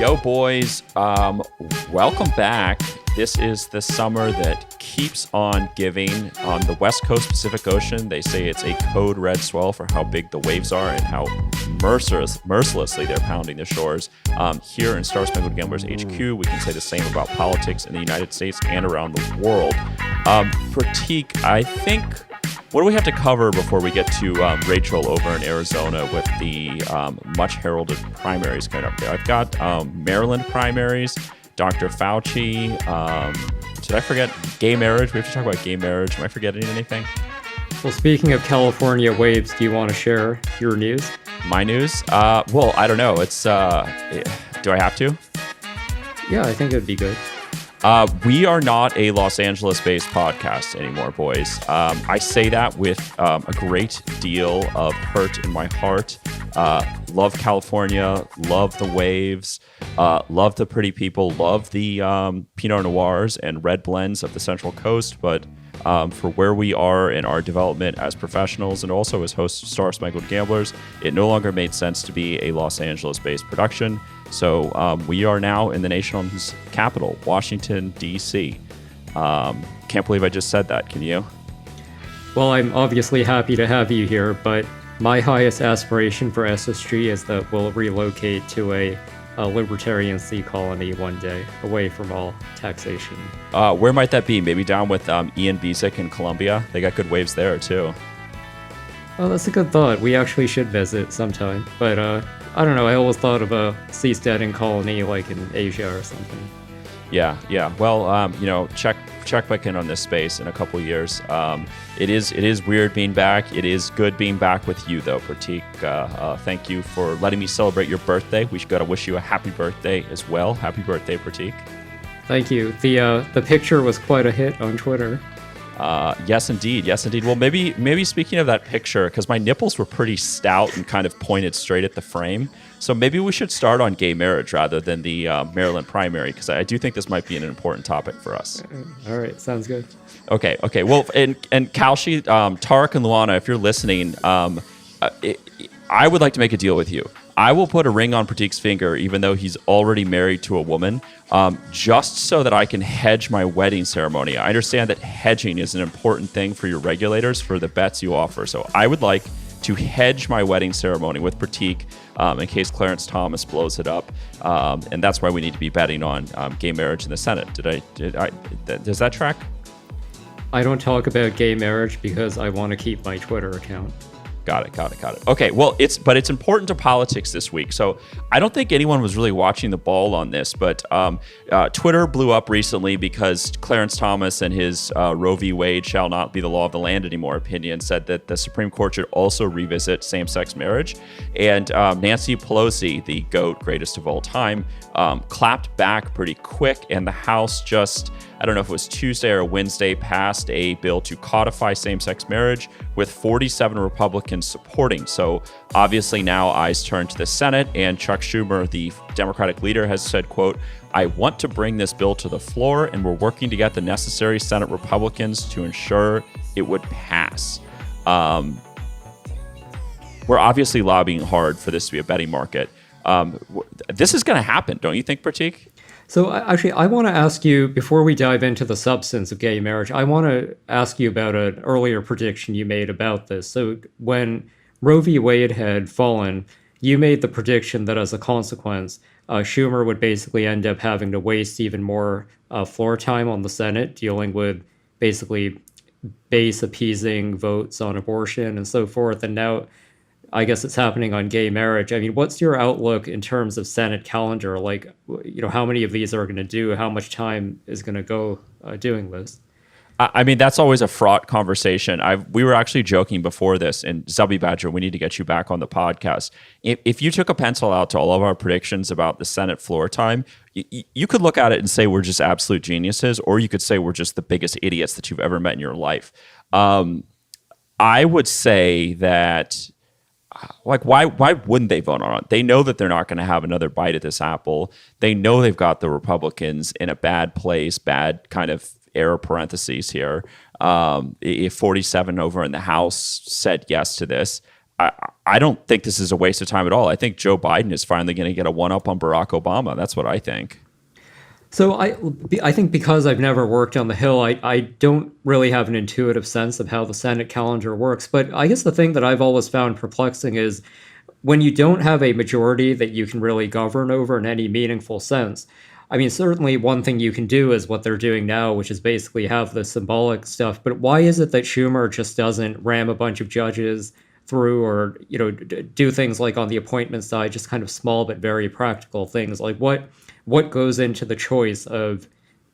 Yo, boys. Welcome back. This is the summer that keeps on giving. On the West Coast Pacific Ocean, they say it's a code red swell for how big the waves are and how mercilessly they're pounding the shores. Here in Star Spangled Gamblers HQ, we can say the same about politics in the United States and around the world. Pratik, I think... What do we have to cover before we get to Rachel over in Arizona with the much heralded primaries coming up there? I've got Maryland primaries, Dr. Fauci. Did I forget gay marriage? We have to talk about gay marriage. Am I forgetting anything? Well, speaking of California waves, do you want to share your news? My news? Well, I don't know. It's do I have to? Yeah, I think it would be good. We are not a Los Angeles-based podcast anymore, boys. I say that with a great deal of hurt in my heart. Love California, love the waves, love the pretty people, love the Pinot Noirs and red blends of the Central Coast. But for where we are in our development as professionals and also as hosts of Star Spangled Gamblers, it no longer made sense to be a Los Angeles-based production. So we are now in the nation's capital, Washington, D.C. Can't believe I just said that. Can you? Well, I'm obviously happy to have you here, but my highest aspiration for SSG is that we'll relocate to a libertarian sea colony one day, away from all taxation. Where might that be? Maybe down with Ian Bezic in Colombia? They got good waves there, too. Oh, that's a good thought. We actually should visit sometime. But I don't know. I always thought of a seasteading colony like in Asia or something. Yeah. Well, check back in on this space in a couple years. It is weird being back. It is good being back with you, though, Pratik. Thank you for letting me celebrate your birthday. We got to wish you a happy birthday as well. Happy birthday, Pratik. Thank you. The picture was quite a hit on Twitter. Yes, indeed. Well, maybe speaking of that picture, because my nipples were pretty stout and kind of pointed straight at the frame. So maybe we should start on gay marriage rather than the Maryland primary, because I do think this might be an important topic for us. All right, sounds good. Okay. Well, and Kalshi, Tarek and Luana, if you're listening, I would like to make a deal with you. I will put a ring on Pratik's finger, even though he's already married to a woman, just so that I can hedge my wedding ceremony. I understand that hedging is an important thing for your regulators for the bets you offer. So I would like to hedge my wedding ceremony with Pratik in case Clarence Thomas blows it up. And that's why we need to be betting on gay marriage in the Senate. Does that track? I don't talk about gay marriage because I want to keep my Twitter account. Got it. Okay, well, it's important to politics this week. So I don't think anyone was really watching the ball on this, but Twitter blew up recently because Clarence Thomas and his Roe v. Wade shall not be the law of the land anymore opinion said that the Supreme Court should also revisit same-sex marriage. And Nancy Pelosi, the GOAT, greatest of all time, clapped back pretty quick, and the House just... I don't know if it was Tuesday or Wednesday, passed a bill to codify same-sex marriage with 47 Republicans supporting. So obviously now eyes turn to the Senate, and Chuck Schumer, the Democratic leader, has said, quote, "I want to bring this bill to the floor, and we're working to get the necessary Senate Republicans to ensure it would pass." We're obviously lobbying hard for this to be a betting market. This is going to happen, don't you think, Pratik? So actually, I want to ask you, before we dive into the substance of gay marriage, I want to ask you about an earlier prediction you made about this. So when Roe v. Wade had fallen, you made the prediction that as a consequence, Schumer would basically end up having to waste even more floor time on the Senate, dealing with basically base appeasing votes on abortion and so forth. And now I guess it's happening on gay marriage. I mean, what's your outlook in terms of Senate calendar? Like, how many of these are going to do? How much time is going to go doing this? I mean, that's always a fraught conversation. We were actually joking before this, and Zubby Badger, we need to get you back on the podcast. If you took a pencil out to all of our predictions about the Senate floor time, you could look at it and say we're just absolute geniuses, or you could say we're just the biggest idiots that you've ever met in your life. I would say that... Like, why wouldn't they vote on it? They know that they're not going to have another bite at this apple. They know they've got the Republicans in a bad place, bad kind of air parentheses here. If 47 over in the House said yes to this, I don't think this is a waste of time at all. I think Joe Biden is finally going to get a one-up on Barack Obama. That's what I think. So I think because I've never worked on the Hill, I don't really have an intuitive sense of how the Senate calendar works. But I guess the thing that I've always found perplexing is when you don't have a majority that you can really govern over in any meaningful sense. I mean, certainly one thing you can do is what they're doing now, which is basically have the symbolic stuff. But why is it that Schumer just doesn't ram a bunch of judges through, or do things like on the appointment side, just kind of small but very practical things? Like what goes into the choice of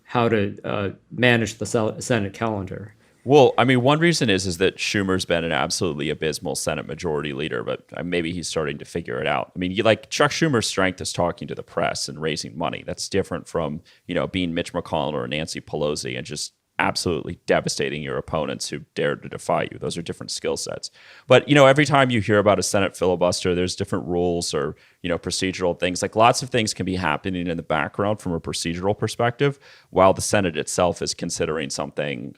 how to manage the Senate calendar? Well, I mean, one reason is that Schumer's been an absolutely abysmal Senate Majority Leader, but maybe he's starting to figure it out. I mean, Chuck Schumer's strength is talking to the press and raising money. That's different from, being Mitch McConnell or Nancy Pelosi and just absolutely devastating your opponents who dared to defy you. Those are different skill sets. But, every time you hear about a Senate filibuster, there's different rules or, procedural things. Like lots of things can be happening in the background from a procedural perspective while the Senate itself is considering something,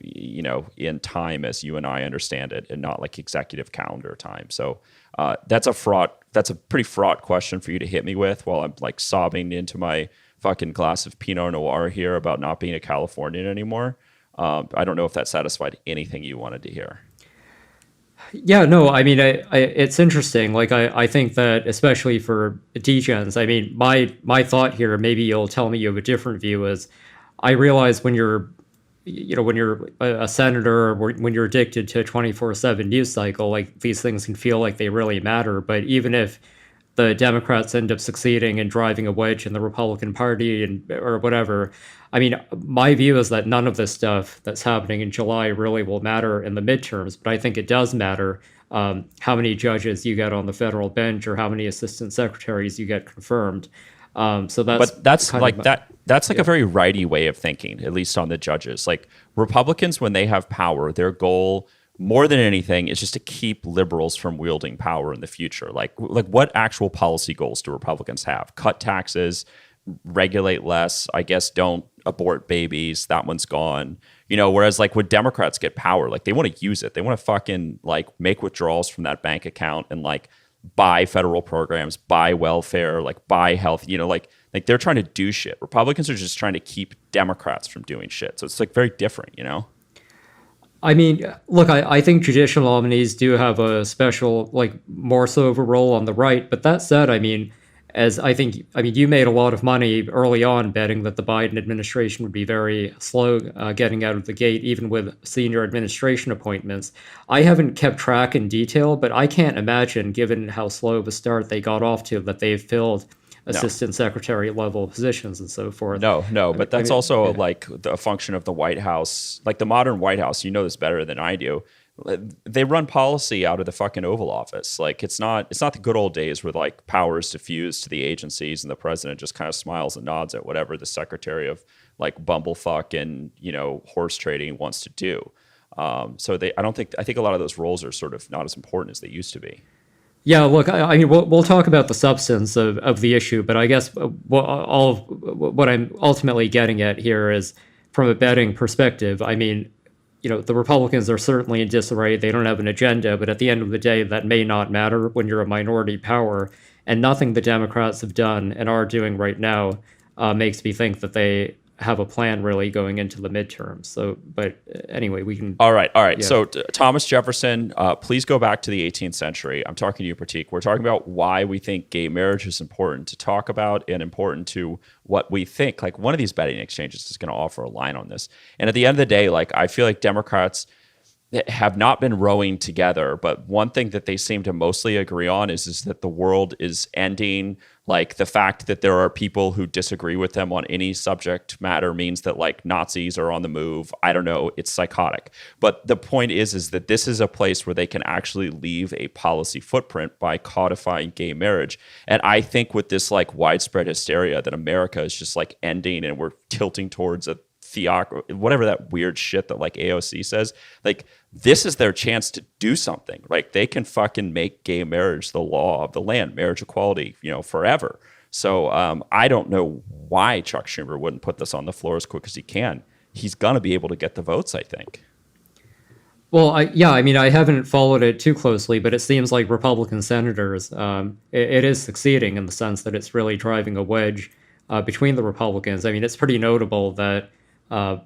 in time as you and I understand it and not like executive calendar time. So that's a pretty fraught question for you to hit me with while I'm like sobbing into my fucking glass of Pinot Noir here about not being a Californian anymore. I don't know if that satisfied anything you wanted to hear. Yeah, no, I mean, it's interesting. Like, I think that especially for degens, I mean, my thought here, maybe you'll tell me you have a different view, is I realize when you're a senator or when you're addicted to a 24/7 news cycle, like these things can feel like they really matter. But even if the Democrats end up succeeding in driving a wedge in the Republican Party or whatever, I mean, my view is that none of this stuff that's happening in July really will matter in the midterms. But I think it does matter how many judges you get on the federal bench or how many assistant secretaries you get confirmed. So that's like that. That's like a very righty way of thinking, at least on the judges. Like Republicans, when they have power, their goal more than anything is just to keep liberals from wielding power in the future. Like what actual policy goals do Republicans have? Cut taxes, regulate less, I guess don't abort babies. That one's gone. Whereas like when Democrats get power, like they want to use it. They want to fucking like make withdrawals from that bank account and like buy federal programs, buy welfare, like buy health, like they're trying to do shit. Republicans are just trying to keep Democrats from doing shit. So it's like very different, I mean, look, I think judicial nominees do have a special, like, more so of a role on the right. But that said, I mean, you made a lot of money early on betting that the Biden administration would be very slow getting out of the gate, even with senior administration appointments. I haven't kept track in detail, but I can't imagine, given how slow of a start they got off to, that they've filled assistant secretary level positions and so forth. No, but that's also like a function of the White House, like the modern White House. You know this better than I do. They run policy out of the fucking Oval Office. Like it's not the good old days where like power is diffused to the agencies and the president just kind of smiles and nods at whatever the secretary of like bumblefuck and horse trading wants to do. I think a lot of those roles are sort of not as important as they used to be. Yeah, look, I mean, we'll talk about the substance of the issue, but I guess what I'm ultimately getting at here is from a betting perspective. I mean, the Republicans are certainly in disarray. They don't have an agenda, but at the end of the day, that may not matter when you're a minority power. And nothing the Democrats have done and are doing right now makes me think that they have a plan really going into the midterms. So, but anyway, we can. All right. Yeah. So Thomas Jefferson, please go back to the 18th century. I'm talking to you, Pratik. We're talking about why we think gay marriage is important to talk about and important to what we think. Like one of these betting exchanges is going to offer a line on this. And at the end of the day, like I feel like Democrats have not been rowing together, but one thing that they seem to mostly agree on is that the world is ending. Like the fact that there are people who disagree with them on any subject matter means that like Nazis are on the move. I don't know. It's psychotic. But the point is that this is a place where they can actually leave a policy footprint by codifying gay marriage. And I think with this like widespread hysteria that America is just like ending and we're tilting towards a whatever that weird shit that like AOC says, like this is their chance to do something. Like they can fucking make gay marriage the law of the land, marriage equality, forever. So I don't know why Chuck Schumer wouldn't put this on the floor as quick as he can. He's gonna be able to get the votes, I think. Well, I mean, I haven't followed it too closely, but it seems like Republican senators, it is succeeding in the sense that it's really driving a wedge between the Republicans. I mean, it's pretty notable that uh,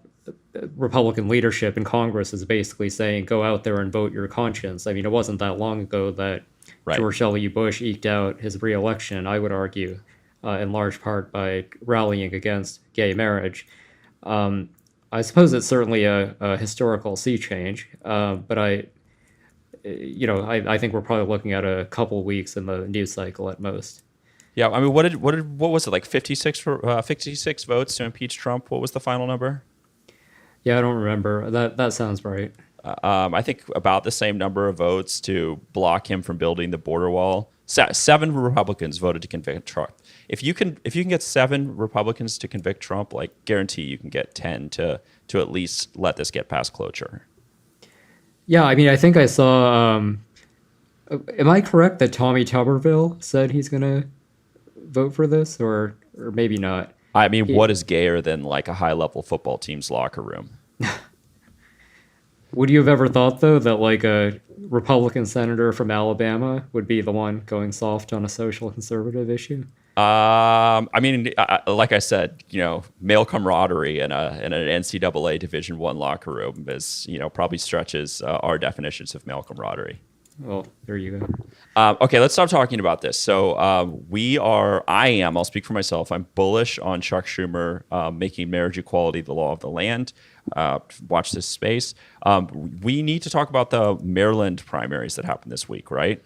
Republican leadership in Congress is basically saying, go out there and vote your conscience. I mean, it wasn't that long ago that Right. George W. Bush eked out his reelection, I would argue, in large part by rallying against gay marriage. I suppose it's certainly a historical sea change, but I think we're probably looking at a couple weeks in the news cycle at most. Yeah, I mean, what was it, like 56 votes to impeach Trump? What was the final number? Yeah, I don't remember. That sounds right. I think about the same number of votes to block him from building the border wall. Seven Republicans voted to convict Trump. If you can get seven Republicans to convict Trump, like guarantee you can get 10 to at least let this get past cloture. Yeah, I mean, I think I saw. Am I correct that Tommy Tuberville said he's gonna vote for this, or maybe not? I mean, what is gayer than like a high-level football team's locker room? Would you have ever thought, though, that like a Republican senator from Alabama would be the one going soft on a social conservative issue? I mean, like I said, male camaraderie in an NCAA Division I locker room is, probably stretches our definitions of male camaraderie. Well, there you go. Okay, let's stop talking about this. So I'll speak for myself. I'm bullish on Chuck Schumer making marriage equality the law of the land. Watch this space. We need to talk about the Maryland primaries that happened this week, right?